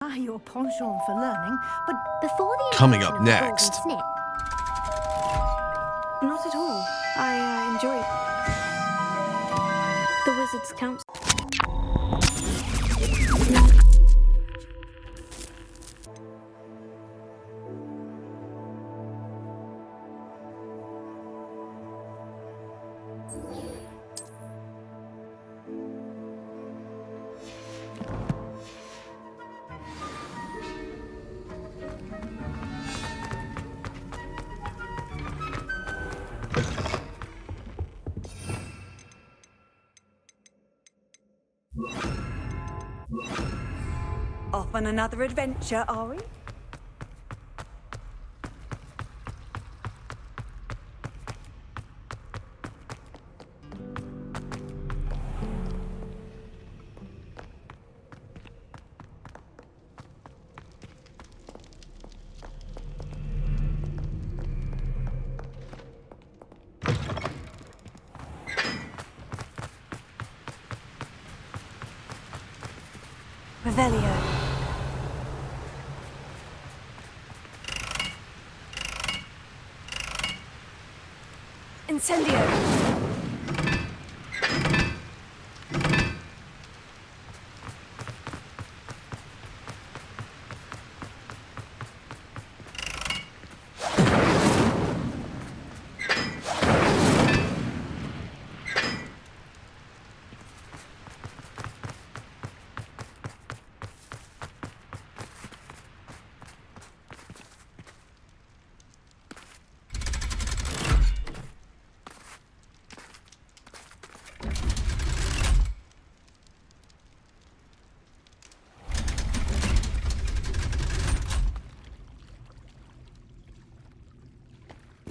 Your penchant for learning, but Before the Coming invention up of the golden next. snip. Not at all. I enjoy the Wizards' Council. Off on another adventure, are we? Revelio. Incendio.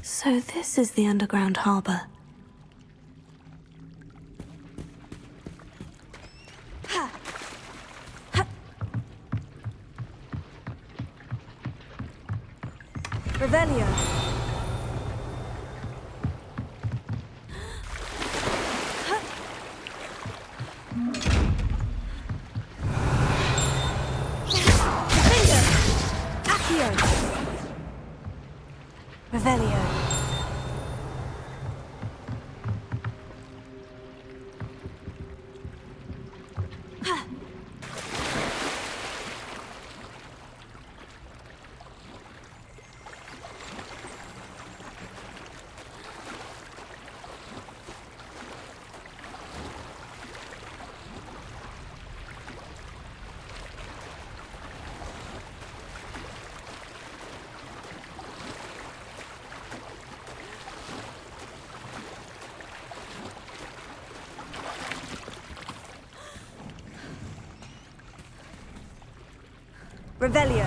So this is the underground harbour. Revelio. Accio. Revelio. Revelio.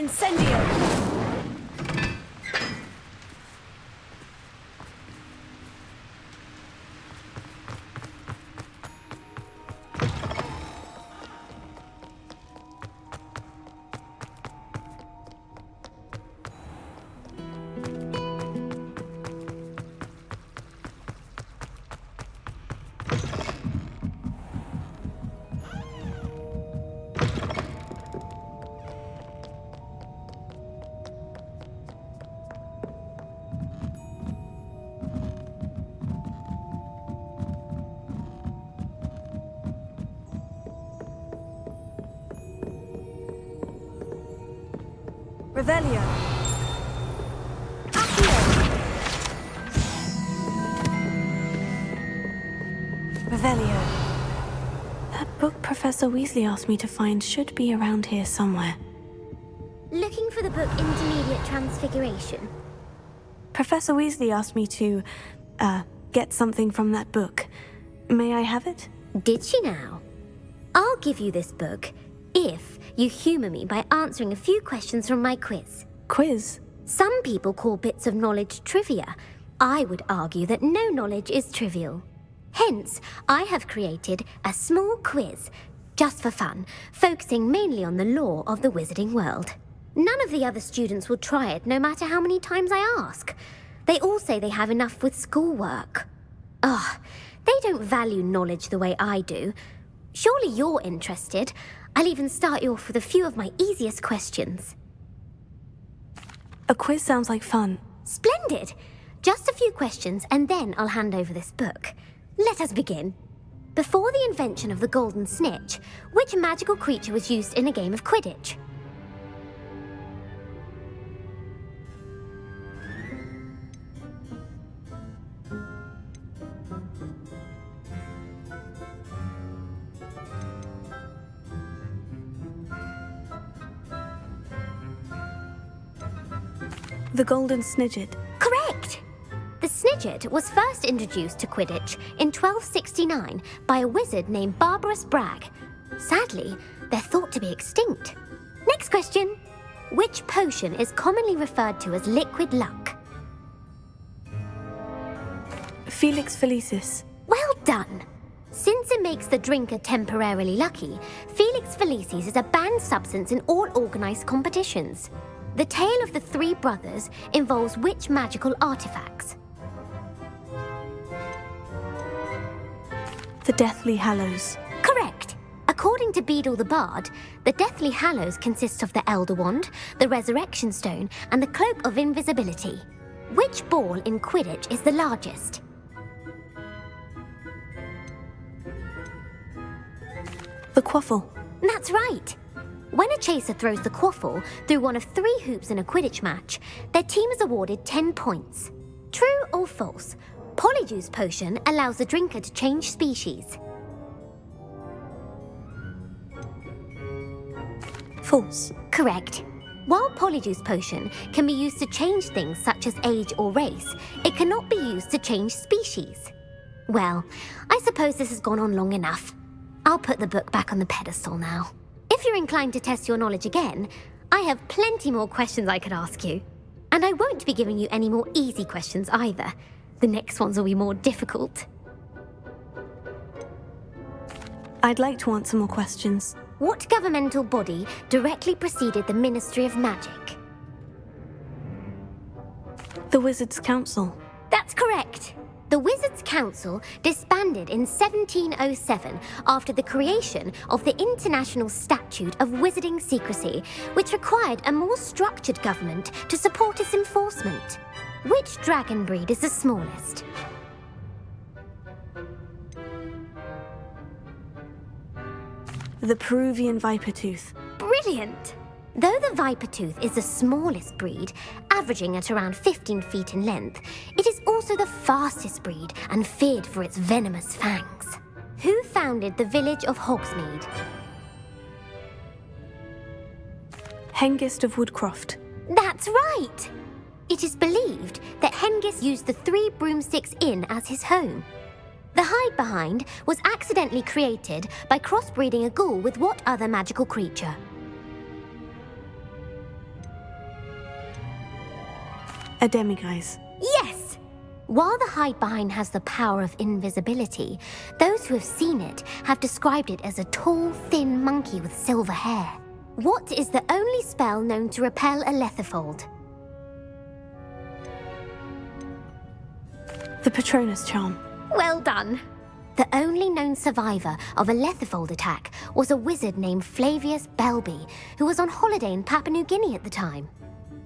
Incendio. Revelio. Revelio. That book Professor Weasley asked me to find should be around here somewhere. Looking for the book Intermediate Transfiguration? Professor Weasley asked me to, get something from that book. May I have it? Did she now? I'll give you this book if you humour me by answering a few questions from my quiz. Quiz? Some people call bits of knowledge trivia. I would argue that no knowledge is trivial. Hence, I have created a small quiz, just for fun, focusing mainly on the lore of the wizarding world. None of the other students will try it, no matter how many times I ask. They all say they have enough with schoolwork. They don't value knowledge the way I do. Surely you're interested. I'll even start you off with a few of my easiest questions. A quiz sounds like fun. Splendid! Just a few questions, and then I'll hand over this book. Let us begin. Before the invention of the golden snitch, which magical creature was used in a game of Quidditch? The Golden Snidget. Correct! The Snidget was first introduced to Quidditch in 1269 by a wizard named Barbarous Bragg. Sadly, they're thought to be extinct. Next question. Which potion is commonly referred to as liquid luck? Felix Felicis. Well done! Since it makes the drinker temporarily lucky, Felix Felicis is a banned substance in all organised competitions. The tale of the three brothers involves which magical artifacts? The Deathly Hallows. Correct! According to Beadle the Bard, the Deathly Hallows consists of the Elder Wand, the Resurrection Stone, and the Cloak of Invisibility. Which ball in Quidditch is the largest? The Quaffle. That's right! When a chaser throws the quaffle through one of 3 hoops in a Quidditch match, their team is awarded 10 points. True or false? Polyjuice Potion allows the drinker to change species. False. Correct. While Polyjuice Potion can be used to change things such as age or race, it cannot be used to change species. Well, I suppose this has gone on long enough. I'll put the book back on the pedestal now. If you're inclined to test your knowledge again, I have plenty more questions I could ask you. And I won't be giving you any more easy questions either. The next ones will be more difficult. I'd like to answer more questions. What governmental body directly preceded the Ministry of Magic? The Wizards' Council. That's correct. The Wizards' Council disbanded in 1707 after the creation of the International Statute of Wizarding Secrecy, which required a more structured government to support its enforcement. Which dragon breed is the smallest? The Peruvian Vipertooth. Brilliant! Though the Vipertooth is the smallest breed, averaging at around 15 feet in length, it is also the fastest breed and feared for its venomous fangs. Who founded the village of Hogsmeade? Hengist of Woodcroft. That's right! It is believed that Hengist used the 3 Broomsticks Inn as his home. The Hide-Behind was accidentally created by crossbreeding a ghoul with what other magical creature? A Demiguise. Yes! While the Hide-Behind has the power of invisibility, those who have seen it have described it as a tall, thin monkey with silver hair. What is the only spell known to repel a Lethifold? The Patronus Charm. Well done! The only known survivor of a Lethifold attack was a wizard named Flavius Belby, who was on holiday in Papua New Guinea at the time.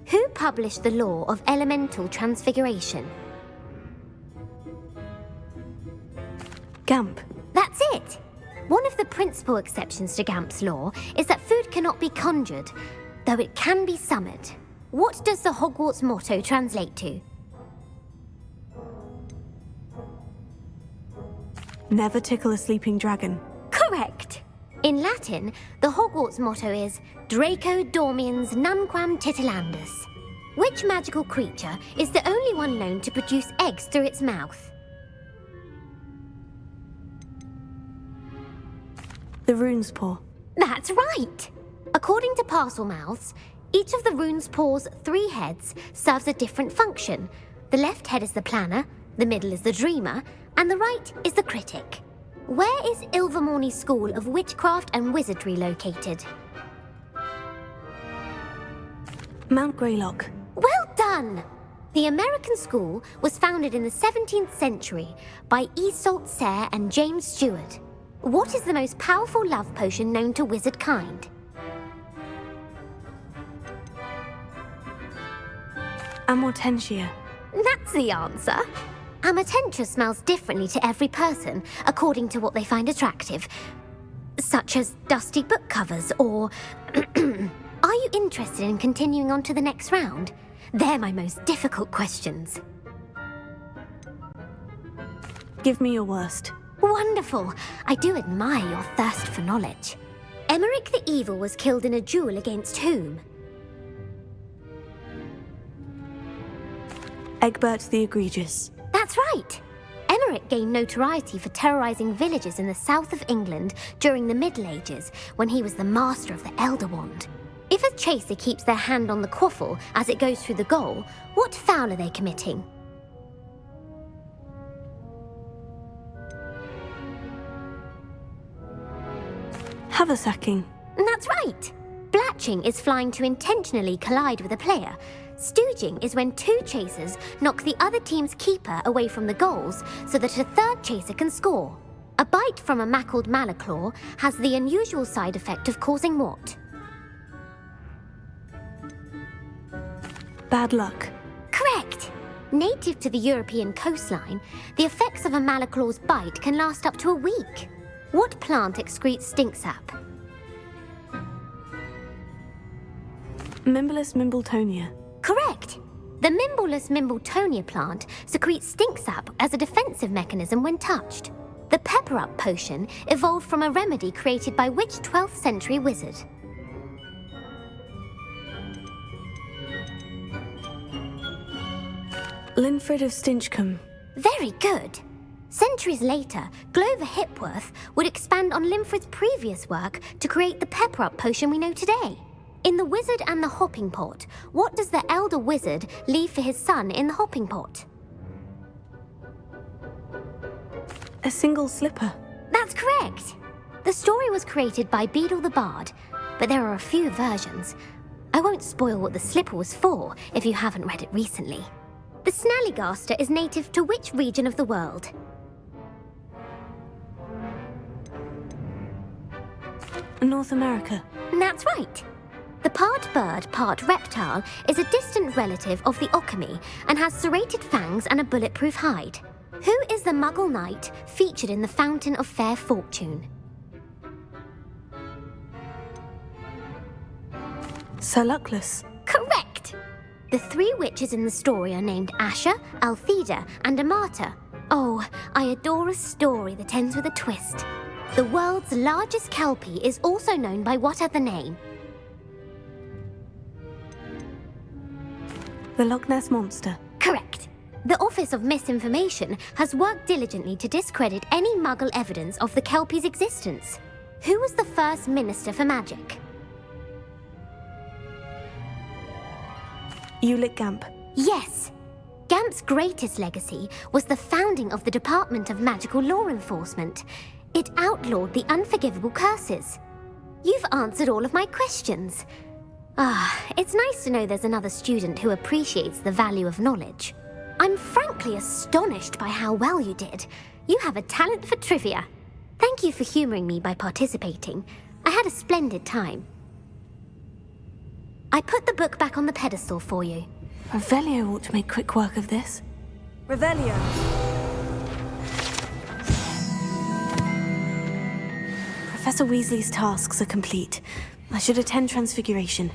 Who published the law of elemental transfiguration? Gamp. That's it! One of the principal exceptions to Gamp's law is that food cannot be conjured, though it can be summoned. What does the Hogwarts motto translate to? Never tickle a sleeping dragon. Correct! In Latin, the Hogwarts motto is Draco Dormiens Nunquam Titilandus. Which magical creature is the only one known to produce eggs through its mouth? The rune's paw. That's right! According to Parselmouths, each of the rune's paw's 3 heads serves a different function. The left head is the planner, the middle is the dreamer, and the right is the critic. Where is Ilvermorny School of Witchcraft and Wizardry located? Mount Greylock. Well done! The American school was founded in the 17th century by Iseult Sayre and James Stewart. What is the most powerful love potion known to wizard kind? Amortentia. That's the answer. Amortentia smells differently to every person, according to what they find attractive, such as dusty book covers or... Are you interested in continuing on to the next round? They're my most difficult questions. Give me your worst. Wonderful! I do admire your thirst for knowledge. Emeric the Evil was killed in a duel against whom? Egbert the Egregious. That's right! Emeric gained notoriety for terrorizing villages in the south of England during the Middle Ages, when he was the master of the Elder Wand. If a chaser keeps their hand on the quaffle as it goes through the goal, what foul are they committing? Haversacking. That's right! Blatching is flying to intentionally collide with a player. Stooging is when 2 chasers knock the other team's keeper away from the goals so that a 3rd chaser can score. A bite from a mackled malaclaw has the unusual side effect of causing what? Bad luck. Correct! Native to the European coastline, the effects of a malaclaw's bite can last up to a week. What plant excretes stink sap? Mimblus Mimbletonia. Correct! The Mimblus Mimbletonia plant secretes stink sap as a defensive mechanism when touched. The Pepper-Up potion evolved from a remedy created by which 12th century wizard? Linfred of Stinchcombe. Very good! Centuries later, Glover Hipworth would expand on Linfred's previous work to create the Pepper-Up potion we know today. In The Wizard and the Hopping Pot, what does the elder wizard leave for his son in the hopping pot? A single slipper. That's correct! The story was created by Beadle the Bard, but there are a few versions. I won't spoil what the slipper was for if you haven't read it recently. The Snallygaster is native to which region of the world? North America. That's right! The part bird, part reptile is a distant relative of the Occamy and has serrated fangs and a bulletproof hide. Who is the Muggle knight featured in the Fountain of Fair Fortune? Sir Luckless. Correct! The 3 witches in the story are named Asher, Altheda, and Amata. Oh, I adore a story that ends with a twist. The world's largest kelpie is also known by what other name? The Loch Ness Monster. Correct. The Office of Misinformation has worked diligently to discredit any Muggle evidence of the kelpie's existence. Who was the first Minister for Magic? Ulick Gamp. Yes! Gamp's greatest legacy was the founding of the Department of Magical Law Enforcement. It outlawed the unforgivable curses. You've answered all of my questions. It's nice to know there's another student who appreciates the value of knowledge. I'm frankly astonished by how well you did. You have a talent for trivia. Thank you for humoring me by participating. I had a splendid time. I put the book back on the pedestal for you. Revelio ought to make quick work of this. Revelio. Professor Weasley's tasks are complete. I should attend Transfiguration.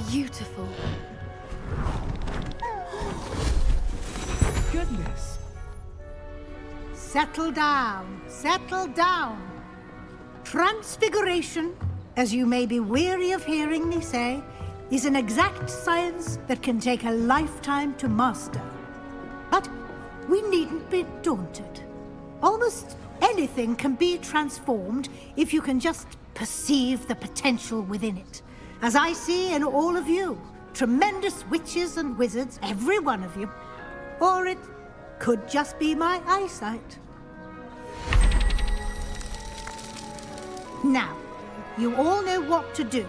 beautiful. Goodness. Settle down, settle down. Transfiguration, as you may be weary of hearing me say, is an exact science that can take a lifetime to master. But we needn't be daunted. Almost anything can be transformed if you can just perceive the potential within it. As I see in all of you, tremendous witches and wizards, every one of you. Or it could just be my eyesight. Now, you all know what to do.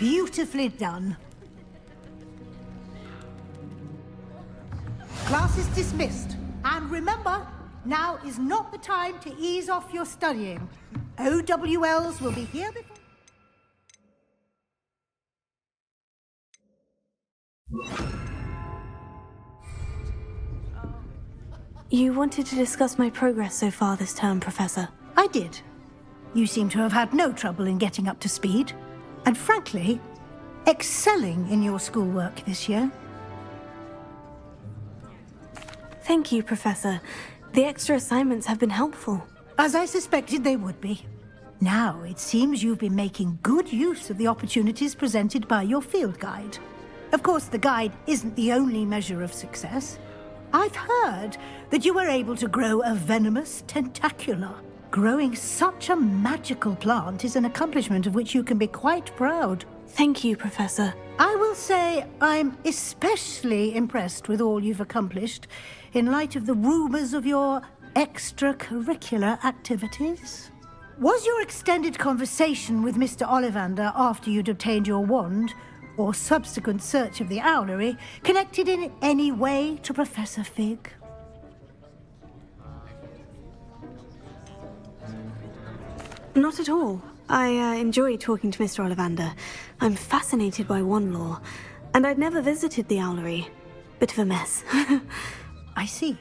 Beautifully done. Class is dismissed. And remember, now is not the time to ease off your studying. OWLs will be here before... You wanted to discuss my progress so far this term, Professor. I did. You seem to have had no trouble in getting up to speed. And frankly, excelling in your schoolwork this year. Thank you, Professor. The extra assignments have been helpful. As I suspected they would be. Now, it seems you've been making good use of the opportunities presented by your field guide. Of course, the guide isn't the only measure of success. I've heard that you were able to grow a venomous tentacula. Growing such a magical plant is an accomplishment of which you can be quite proud. Thank you, Professor. I will say I'm especially impressed with all you've accomplished in light of the rumors of your extracurricular activities. Was your extended conversation with Mr. Ollivander after you'd obtained your wand, or subsequent search of the owlery, connected in any way to Professor Fig? Not at all. I enjoy talking to Mr. Ollivander. I'm fascinated by wand lore, and I'd never visited the owlery. Bit of a mess. I see.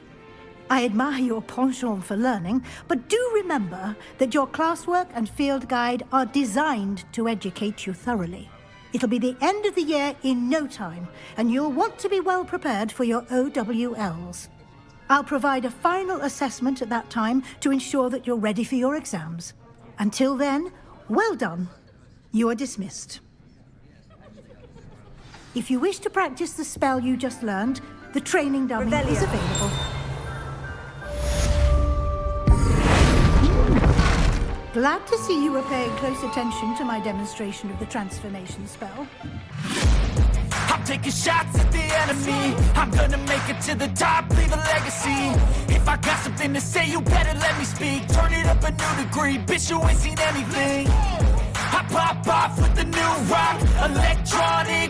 I admire your penchant for learning, but do remember that your classwork and field guide are designed to educate you thoroughly. It'll be the end of the year in no time, and you'll want to be well prepared for your OWLs. I'll provide a final assessment at that time to ensure that you're ready for your exams. Until then, well done. You are dismissed. If you wish to practice the spell you just learned, the training dummy is available. Glad to see you were paying close attention to my demonstration of the transformation spell. I'm taking shots at the enemy. I'm gonna make it to the top, leave a legacy. If I got something to say, you better let me speak. Turn it up a new degree, bitch, you ain't seen anything. I pop off with the new rock, electronic